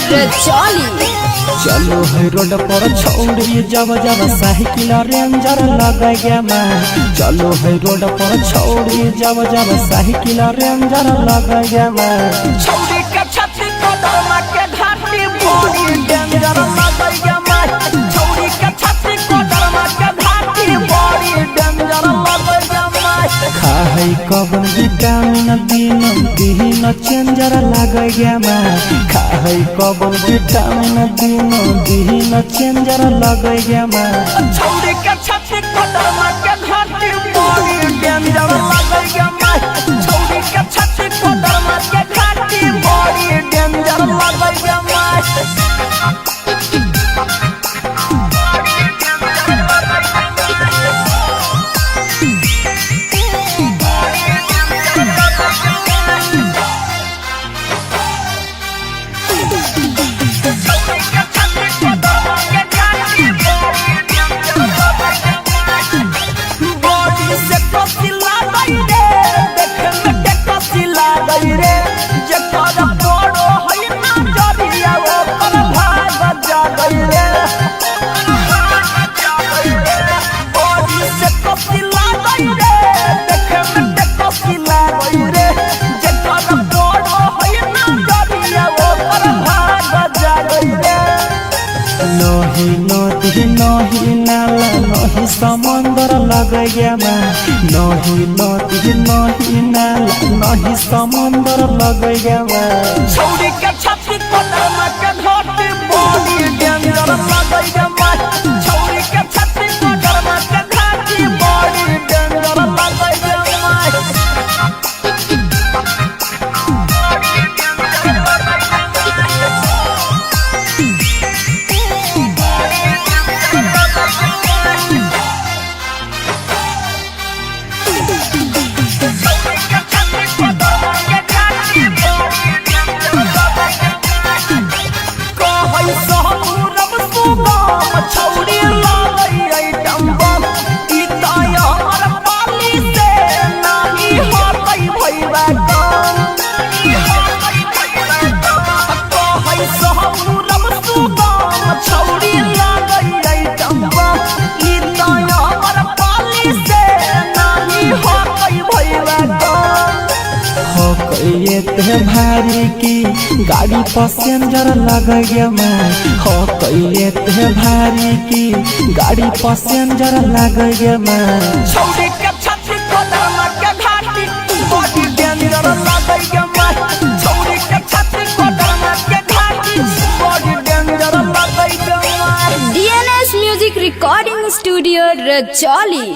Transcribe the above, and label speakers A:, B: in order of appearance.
A: रचौली।
B: चलो है रोड पर छौड़ी जब जब साइकिल रेंजर लग गया मैं। चलो है रोड पर छौड़ी जब जब साइकिल रेंजर लग गया मैं।
C: छौड़ी के छाती को दरमा के घाटी बड़ी डेंजर लग गया मैं। छौड़ी के छाती को दरमा के घाटी बड़ी डेंजर लग गया मैं।
B: खाई कवन विटामिन दिन चेंजर लग गया मैं। खाई कवन विटामिन दिन चेंजर लग गया मैं।
C: छौड़ी के छाती को दरमा के घाटी बड़ी डेंजर लग गया मैं। छौड़ी के छाती को दरमा के घाटी बड़ी डेंजर लग गया मैं।
B: नहीं नाला नहीं समंदर लग गया मैं। नहीं नदी नहीं नाला नहीं समंदर लग गया मैं।
C: छौड़ी के छाती को दरमा के घाटी बड़ी डेंजर लग गया मैं। छौड़ी के छाती को दरमा के घाटी बड़ी डेंजर लग गया मैं।
B: ये भारी की गाड़ी पैसेंजर लग गया मैं। हो ये भारी की गाड़ी पैसेंजर लग गया मैं।
C: छौड़ी के छाती को दरमा के घाटी बड़ी डेंजर लग गया मैं। छौड़ी के छाती को दरमा के घाटी बड़ी डेंजर लग गया मैं।
A: DNS music recording studio रचौली।